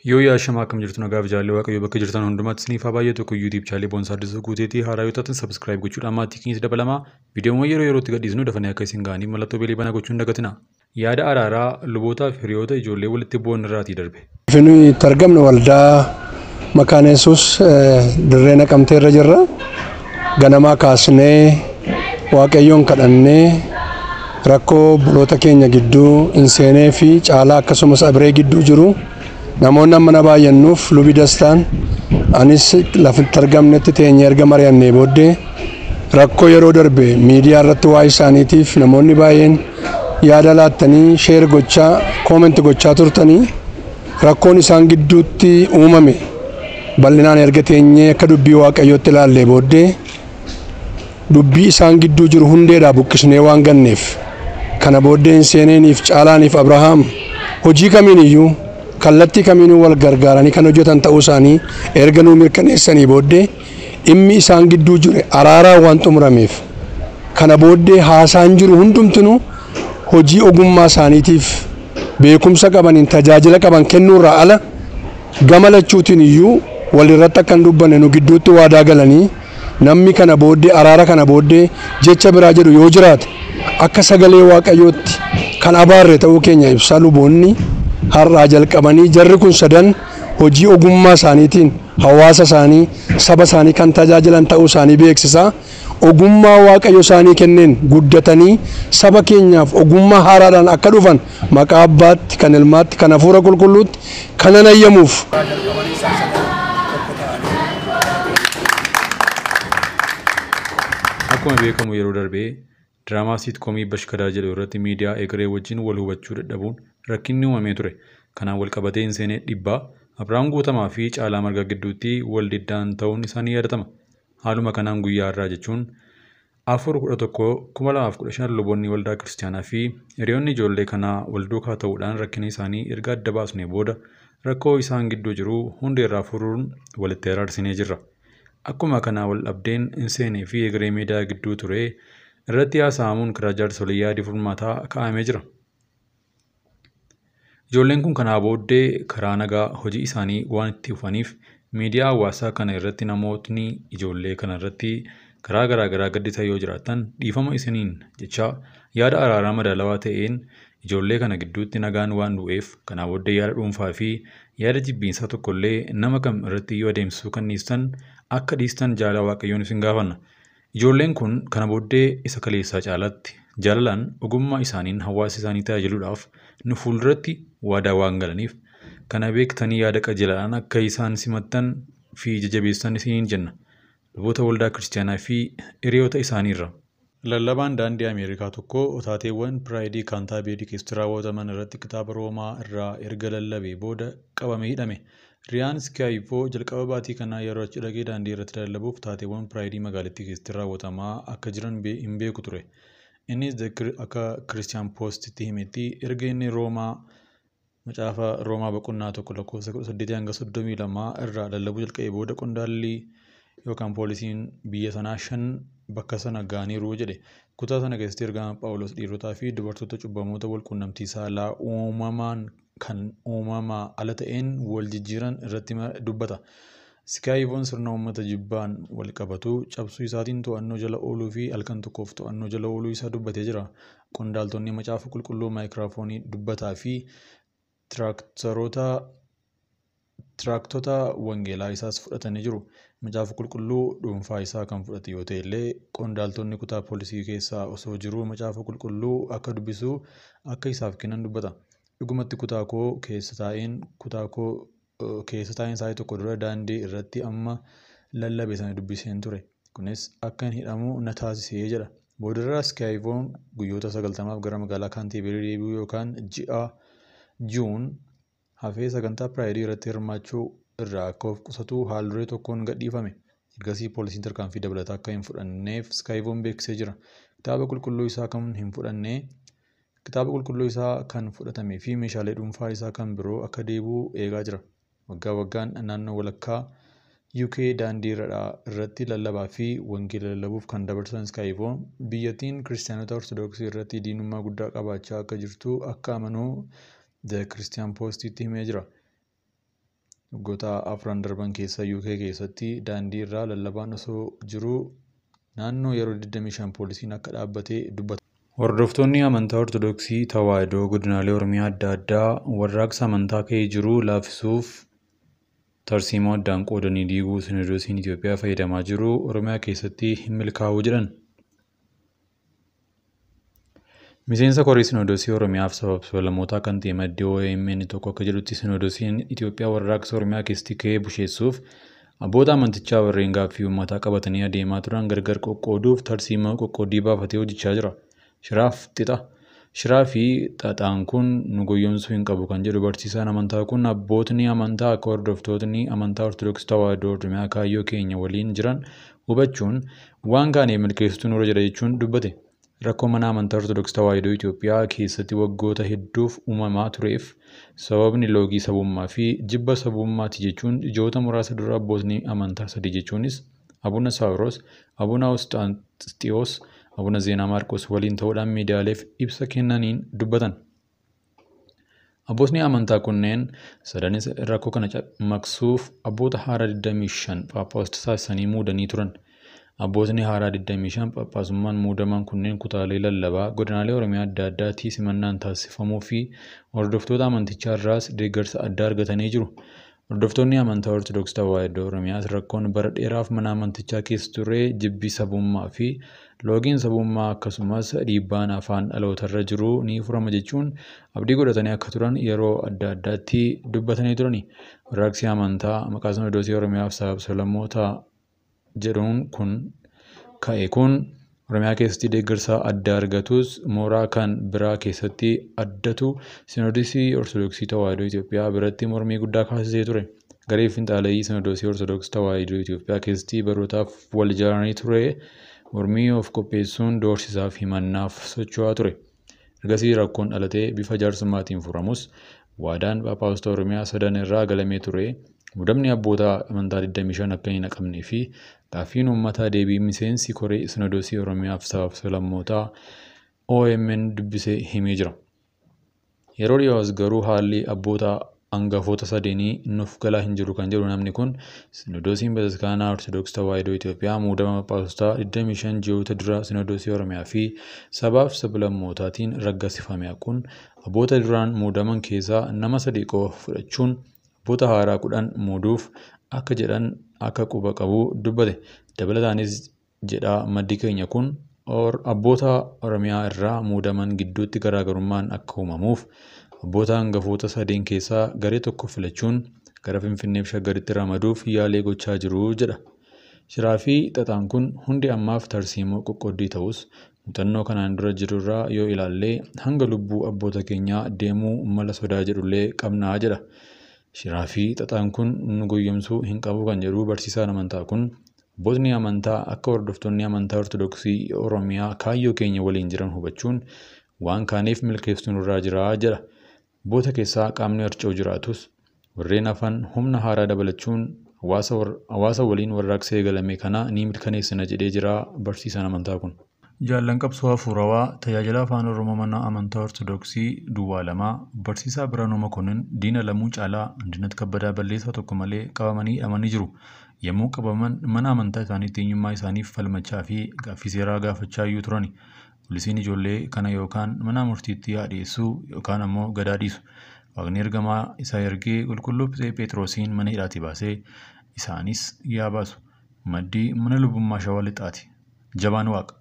Yoo yaashamaa akkam jirtu nagaaf jaallee waaqayyo bakka jirtan hundumaatti isiniif haa baay'atu kun YouTube chaaneelii Boonsaa Addisuu Guuteetii haaraa yoo taatan subscribe gochuudhaan maatii keenyatti dabalamaa viidiyoowwan yeroo yerootti gadhiisnu dafanii akka isin ga'aniif mallattoo beelii banaa gochuun dagatina. Yaada araaraa lubootaaf hiriyoota ijoollee walitti bu'an irraatii darbe. Finni targamne waldaa Makaana Yesuus dirree Naqamtee irra jirra. Ganamaa kaasnee waaqayyoon kadhannee rakkoo buloota keenya gidduu inseenee fi caalaa akkasumas abiree gidduu jiru namoonni amma na baay'annuuf lubi dastaan anis lafitti argamnetti teenyee erga mari'annee booddee rakkoo yeroo darbe miidiyaa irratti waa isaaniitiif namoonni baay'een yaada laattanii sheer gochaa koomenti gochaa turtanii rakkoon isaan gidduutti uumame bal'inaan erga teenyee akka dubbii waaqayyootti ilaallee booddee dubbii isaan gidduu jiru hundeedhaa buqqisnee waan ganneef kana booddee inseeniif caalaaniif Abrahaam hojii kamiiniyyuu kallattii kamiinuu wal gargaaranii kan hojjetan ta'uu isaanii erga nuu mirkaneessanii booddee dhimmi isaan gidduu jiru araaraa waan xumurameef kana booddee haasaan jiru hundumtuu hojii ogummaa isaaniitiif beekumsa qabaniin tajaajila qaban kennuurraa ala gama lachuutiin iyyuu walirratti akkan dubbanne nu gidduutti waadaa galanii namni kana booddee araara kana booddee jecha biraa jedhu yoo jiraate akka sagalee waaqayyootti kan abaarre ta'uu keenya ibsaa luboonni har'aa jalqabanii jarri kun sadan hojii ogummaa isaaniitiin hawaasa isaanii saba isaanii kan tajaajilan ta'uu isaanii beeksisaa ogummaa waaqayyo isaanii kenneen guddatanii saba keenyaaf ogummaa haaraadhaan akka dhufan maqaa abbaatti kan ilmaatti kan hafuura qulqulluutti kanan ayyamuuf. Akkuma beekamu yeroo darbee diraamaa siitkoomii Bashkadaa jedhu irratti miidiyaa egeree wajjin wal hubachuu dadhabuun rakkinni uumamee ture. Kanaan wal qabatee inseenee dhibbaa Abiraam Guutamaa fi Caalaa Margaa gidduutti wal diddaan ta'uun isaanii yaadatama. Haaluma kanaan guyyaa irraa jechuun 4/11/2015 luboonni waldaa kiristaanaa fi hiriyoonni ijoollee kanaa wal duukaa ta'uudhaan rakkina isaanii erga adda baasnee booda rakkoo isaan gidduu jiru hundeerraa furuun walitti araarsinee jirra. Akkuma kanaa wal dhabdeen inseenee fi egeree miidiyaa gidduu ture irratti haasa'amuun karaa jaarsolii yaadii furmaataa kaa'amee jira. Ijoolleen kun kanaa booddee karaa nagaa hojii isaanii waan itti fufaniif miidiyaa hawaasaa kana irratti namootni ijoollee kana irratti karaa garaagaraa gaddisan yoo jiraatan dhiifama isiniin jecha yaada araaraa madaalawaa ta'een ijoollee kana gidduutti nagaan waan du'eef kanaa booddee yaada dhuunfaa fi yaada jibbiinsaa tokkollee nama kam irratti yoo adeemsisuu kan dhiistan akka dhiistan jaalala waaqayyoon isin gaafanna. Ijoolleen kun kana booddee isa kaleessaa caalaatti jaalalaan ogummaa isaaniin hawaasa isaanii tajaajiluudhaaf nu fuulduratti waadaa waan galaniif kana beektanii yaada qajeelaan akka isaan simattan fi jajabeessan isiniin jenna. Luboota waldaa kiristaanaa fi hiriyoota isaaniirra. Lallabaan daandii Ameerikaa tokko taateewwan piraayidii kaantaabeerii keessatti raawwataman irratti kitaaba Roomaa irraa erga lallabee booda qabamee hidhame. Riyaan Skaayiifoo jalqaba baatii kanaa yeroo achi dhaqee daandii irratti lallabuuf taateewwan piraayidii magaalattii keessatti raawwatamaa akka jiran hin beeku ture. Innis akka Kiristiyaan Poostitti himetti erga inni macaafa Roomaa boqonnaa 1:18-32 irraa lallabuu jalqabee booda qondaalli yookaan poolisiin biyya sanaa 5 bakka sana ga'aniiru jedhe. Kutaa sana keessatti ergamaan Phaawulos dhiirotaa fi dubartoota cubbamoota wal quunnamtii saalaa uumamaan kan uumamaa ala ta'een wal jijjiiran irratti dubbata. Skaayiifoon sirna uummata jibbaan wal qabatu cabsuu isaatiin to'annoo jala ooluu fi halkan tokkoof to'annoo jala ooluu isaa dubbatee jira. Qondaaltonni macaafa qulqulluu maayikiraafoonii dubbataa fi tiraaktota wangeelaa isaas fudhatanii jiru. Macaafa qulqulluu dhuunfaa isaa kan fudhate yoo ta'e illee qondaaltonni kutaa poolisii keessaa osoo jiruu macaafa qulqulluu akka dubbisu akka isaaf kennan dubbata. Dhugumatti kutaa koo keessa taa'een saa'ii tokko dura daandii irratti amma lallabe sana dubbiseen ture. Kunis akka hin hidhamu na taasisee jedha. Boodarraa Skaayiifoon guyyoota 90 gara magaalaa Kaanteeberii deebi'uu yookaan ji'a Juun hafee sagantaa piraayidii irratti hirmaachuu irraa akka of qusatu haal duree tokkoon gadhiifame. Ergasii poolisiin tarkaanfii dabalataa akka hin fudhanneef Skaayiifoon beeksisee jira. Kitaaba qulqulluu isaa kan fudhatamee fi meeshaalee dhuunfaa isaa kan biroo akka deebi'u eegaa jira. Waggaa waggaan naannoo walakkaa UK daandii irratti lallabaa fi wangeela lallabuuf kan dabarsan Skaayiifoon biyyattiin kiristaanota ortodoksii irratti diinummaa guddaa qabaachaa akka jirtu akka amanuu The Christian Post himee jira. waggoota afran darban keessa UK keessatti daandii irraa lallabaan osoo jiruu naannoo yeroo 25 poolisiin akka dhaabbatee dubbata. Hordoftoonni amantaa Ortodoksii Tawaahidoo godinaalee Oromiyaa adda addaa warraaqsa amantaa ka'ee jiru laaffisuuf tarsiimoo addaan qoodanii diiguu Sinodoosiin Itoophiyaa fayyadamaa jiru Oromiyaa keessatti hin milkaa'uu jedhan. Miseensa Koree Sinodoosii Oromiyaaf sablamootaa kan ta'e maddii OMN tokko akka jedhutti Sinodoosiin Itoophiyaa warraaqsa Oromiyaa keessatti ka'ee busheessuuf abboota amantichaa warreen gaaffii uummataa qabatanii adeemaa turan gargar qoqqooduuf tarsiimoo qoqqoodii baafatee hojjechaa jira. Shiraa fi xaxaan kun nu gowwoomsuu hin qabu kan jedhu barsiisaan amantaa kun abbootni amantaa akka hordoftootni amantaa Ortodoksii Tawaahidoo Oromiyaa kaayyoo keenya waliin jiran hubachuun waan kaaniif milkeessituu nurra jira jechuun dubbate. Rakkoo mana amantaa Ortodoksii Tawaahidoo Itoophiyaa keessatti waggoota hedduuf uumamaa tureef sababni loogii sabummaa fi jibba sabummaati jechuun ijoota muraasa dura abbootni amantaa sadii jechuunis Abuna Saawuroos, Abuna Awusxaanxiyoos, Abuna Zeenaa Maarqos waliin ta'uudhaan miidiyaaleef ibsa kennaniin dubbatan. Abbootni amantaa kunneen sadanis rakkoo kana maqsuuf abboota haaraa 25 Phaaphaasota taasisanii muudanii turan. Abbootni haaraa 25 Phaaphaasummaan muudaman kunneen kutaalee lallabaa godinaalee Oromiyaa adda addaatti simannaan taasifamuu fi hordoftoota amantichaa irraas deeggarsa addaa argatanii jiru. Hordoftoonni amantaa Ortodoksii Tawaahidoo Oromiyaas rakkoon bara dheeraaf mana amantichaa keessa ture jibbi sabummaa fi loogiin sabummaa akkasumas dhiibbaan afaan dhalootarra jiru ni furama jechuun abdii godhatanii akka turan yeroo adda addaatti dubbatanii turani. Warraaqsi amantaa maqaa Sinodoosii Oromiyaaf sablammoota jedhuun ka'e kun Oromiyaa keessatti deeggarsa adda argatus mooraa kan biraa keessatti addatu Sinodoosii Ortodoksii Tawaahidoo Itoophiyaa biratti mormii guddaa kaasisee ture. Garee finxaaleeyyii Sinodoosii Ortodoksii Tawaahidoo Itoophiyaa keessatti barootaaf wal ijaaranii ture mormii of qopheessuun doorsisaa fi himannaaf socho'aa ture. Ergasii rakkoon dhalatee bifa jaarsummaatiin furamus waadaan Phaaphaasota Oromiyaa sadan irraa galamee ture. Muudamni abboota amantaa 25 akka hin naqamnee fi gaaffiin uummataa deebii miseensi Koree Sinodoosii Oromiyaaf sablammootaa OMN dubbisee himee jira. Yeroo dhiyoos garuu haalli abboota hangafoota sadeenii nuuf galaa hin jiru kan jedhu namni kun Sinodoosiin Bataskaanaa Ortodoksii Tawaahidoo Itoophiyaa muudama Phaaphaasota 25 ji'oota dura Sinodoosii Oromiyaa fi sabaaf sablammootaatiin raggaasifame kun abboota duraan muudaman keessaa nama 3 qofa fudhachuun abboota haaraa 10 muuduuf akka jedhan akka quba qabu dubbate. Dabalataanis jedha maddi keenya kun abboota Oromiyaa irraa muudaman gidduutti garaagarummaan akka uumamuuf abboota hangafoota sadeen keessaa garee tokko filachuun gara Finfinneef Shaggaritti ramaduuf yaalii gochaa jiru jedha. Shiraa fi xaxaan kun hundi ammaaf tarsiimoo qoqqooddii ta'us muuxannoo kanaan dura jirurraa yoo ilaallee hanga lubbuu abboota keenyaa deemuu mala sodaa jedhullee qabnaa jedha. Shiraa fi xaxaan kun nu gowwoomsuu hin qabu kan jedhu barsiisaan amantaa kun abbootni amantaa akka hordoftoonni amantaa Ortodoksii Oromiyaa kaayyoo keenya waliin jiran hubachuun waan kaaniif milkeessituu nurra jira jedha. Abboota keessaa qaamni harca'u jiraatus warreen hafan humna haaraa dabalachuun hawaasa waliin warraaqsa eegalame kana ni milkaneessina jedhee jira barsiisaan amantaa kun. Jaallan qabsoo hafuurawaa tajaajila afaan Oromoo mana amantaa Ortodoksii Duwwaa Lamaa barsiisaa Biraanuu Mokonnin Diina Lamuu Caalaa Andinet Kabbadaa Balleessaa tokko malee qabamanii hidhamanii jiru. Yommuu qabaman mana amantaa isaaniitti eenyummaa isaaniif falmachaa fi gaaffii seeraa gaafachaa iyyuu turani. Poolisiin ijoollee kana yookaan mana murtiitti dhiyeessuu yookaan ammoo gadaa dhiisu. Waaqni ergamaa isaa ergee qulqulluu Phexrosiin mana hidhaatii baasee isaanis yaa baasu. Maddii mana lubummaa Shawaa Lixaati. Jabaan Waaqa.